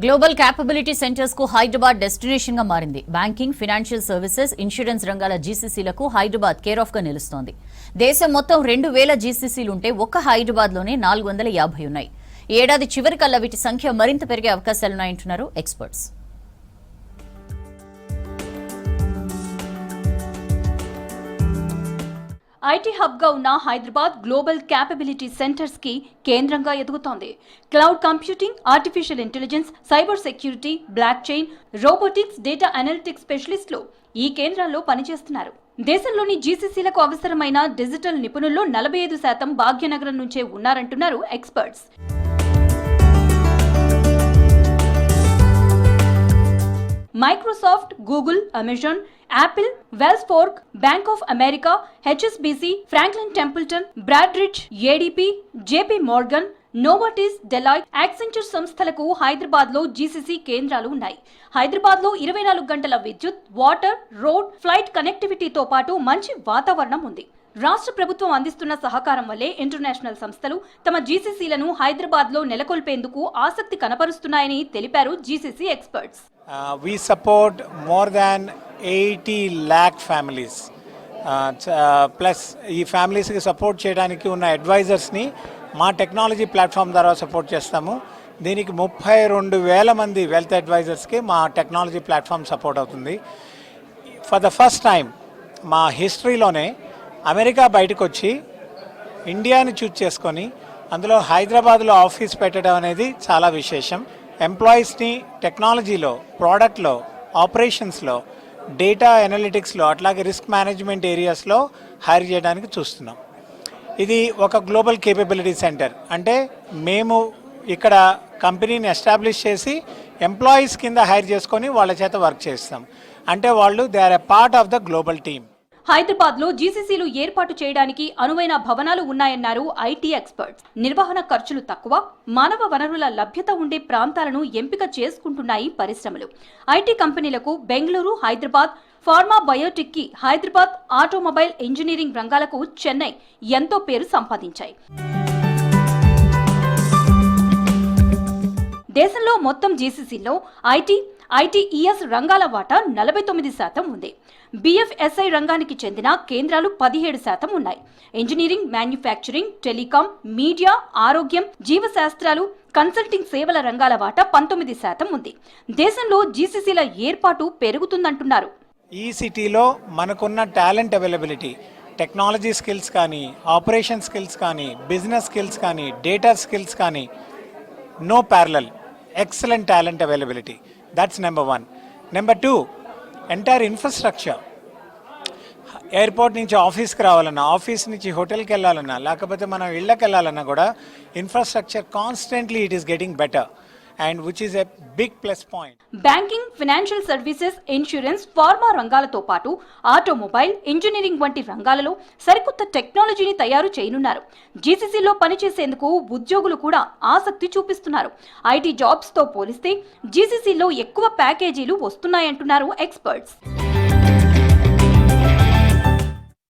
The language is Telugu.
గ్లోబల్ క్యాపబిలిటీ సెంటర్స్ కు హైదరాబాద్ డెస్టినేషన్ గా మారింది. బ్యాంకింగ్, ఫైనాన్షియల్ సర్వీసెస్, ఇన్సూరెన్స్ రంగాల జీసీసీలకు హైదరాబాద్ కేర్ ఆఫ్ గా నిలుస్తోంది. దేశం మొత్తం 2000 జీసీసీలుంటే ఒక్క హైదరాబాద్ లోనే 450 ఉన్నాయి. ఈ ఏడాది చివరికల్లా వీటి సంఖ్య మరింత పెరిగే అవకాశాలున్నాయంటున్నారు ఎక్స్పర్ట్స్. ఐటీ హబ్గా ఉన్న హైదరాబాద్ గ్లోబల్ క్యాపబిలిటీ సెంటర్స్ కి కేంద్రంగా ఎదుగుతోంది. Cloud computing, artificial intelligence, cyber security, blockchain, robotics, data analytics స్పెషలిస్టులు ఈ కేంద్రాల్లో పనిచేస్తున్నారు. దేశంలోని జీసీసీలకు అవసరమైన డిజిటల్ నిపుణుల్లో 45% భాగ్యనగరం నుంచే ఉన్నారంటున్నారు experts. Microsoft, Google, Amazon, Apple, Wells Fargo, Bank of America, HSBC, Franklin Templeton, Broadridge, ADP, JP Morgan, Novartis, Deloitte, Accenture సంస్థలకు హైదరాబాద్ లో జీసీసీ కేంద్రాలు ఉన్నాయి. హైదరాబాద్ లో 24 గంటల విద్యుత్, వాటర్, రోడ్, ఫ్లైట్ కనెక్టివిటీతో పాటు మంచి వాతావరణం ఉంది. రాష్ట్ర ప్రభుత్వం అందిస్తున్న సహకారం వల్లే ఇంటర్నేషనల్ సంస్థలు తమ జీసీసీలను హైదరాబాద్ లో నెలకొల్పేందుకు ఆసక్తి కనపరుస్తున్నాయని తెలిపారు GCC experts. We support more than 80 lakh families. Plus ఈ ఫ్యామిలీస్కి సపోర్ట్ చేయడానికి ఉన్న అడ్వైజర్స్ని మా టెక్నాలజీ ప్లాట్ఫామ్ ద్వారా సపోర్ట్ చేస్తాము. దీనికి 32,000 మంది వెల్త్ అడ్వైజర్స్కి మా టెక్నాలజీ ప్లాట్ఫామ్ సపోర్ట్ అవుతుంది. ఫర్ ద ఫస్ట్ టైం మా హిస్టరీలోనే అమెరికా బయటకు వచ్చి ఇండియాని చూజ్ చేసుకొని అందులో హైదరాబాద్లో ఆఫీస్ పెట్టడం అనేది చాలా విశేషం. ఎంప్లాయీస్ని టెక్నాలజీలో, ప్రోడక్ట్లో, ఆపరేషన్స్లో, డేటా అనలిటిక్స్లో, అట్లాగే రిస్క్ మేనేజ్మెంట్ ఏరియాస్లో హైర్ చేయడానికి చూస్తున్నాం. ఇది ఒక గ్లోబల్ కేపబిలిటీ సెంటర్. అంటే మేము ఇక్కడ కంపెనీని ఎస్టాబ్లిష్ చేసి ఎంప్లాయీస్ కింద హైర్ చేసుకొని వాళ్ళ చేత వర్క్ చేస్తాం. అంటే వాళ్ళు they are a part of the global team. Hyderabad లో జీసీసీలు ఏర్పాటు చేయడానికి అనువైన భవనాలు ఉన్నాయన్నారు ఐటీ ఎక్స్పర్ట్స్. నిర్వహణ ఖర్చులు తక్కువ, మానవ వనరుల లభ్యత ఉండే ప్రాంతాలను ఎంపిక చేసుకుంటున్నాయి పరిశ్రమలు. ఐటీ కంపెనీలకు బెంగళూరు, హైదరాబాద్, ఫార్మా, బయోటెక్ కి హైదరాబాద్, ఆటోమొబైల్ ఇంజనీరింగ్ రంగాలకు చెన్నై ఎంతో పేరు సంపాదించాయి. దేశంలో మొత్తం జీసీసీలో ఐటీఈఎస్ రంగాల వాటా 49% ఉంది. బీఎఫ్ఎస్ఐ రంగానికి చెందిన కేంద్రాలు 17% ఉన్నాయి. ఇంజనీరింగ్, మ్యానుఫ్యాక్చరింగ్, టెలికాం, మీడియా, ఆరోగ్యం, జీవశాస్త్రాలు, కన్సల్టింగ్ సేవల రంగాల వాటా 19% ఉంది. దేశంలో జీసీసీల ఏర్పాటు పెరుగుతుందంటున్నారు. ఈ సిటీలో మనకున్న టాలెంట్ అవైలబిలిటీ, టెక్నాలజీ స్కిల్స్ కానీ, ఆపరేషన్ స్కిల్స్ కానీ, బిజినెస్ స్కిల్స్ కానీ, డేటా స్కిల్స్ కానీ, no parallel. Excellent talent availability. That's number 1. Number 2, entire infrastructure. Airport నుంచి ఆఫీస్కి రావాలన్నా, ఆఫీస్ నుంచి హోటల్కి వెళ్ళాలన్నా, లేకపోతే మనం ఇళ్ళకి వెళ్ళాలన్నా కూడా infrastructure constantly it is getting better and which is a big plus point. Banking, financial services, insurance, pharma రంగాలతో పాటు ఆటోమొబైల్, ఇంజనీరింగ్ వంటి రంగాలలో సరికొత్త టెక్నాలజీని తయారు చేయనున్నారు. జీసీసీలో పనిచేసేందుకు ఉద్యోగులు కూడా ఆసక్తి చూపిస్తున్నారు. ఐటీ జాబ్స్ తో పోలిస్తే జీసీసీలో ఎక్కువ ప్యాకేజీలు వస్తున్నాయంటున్నారు ఎక్స్పర్ట్స్.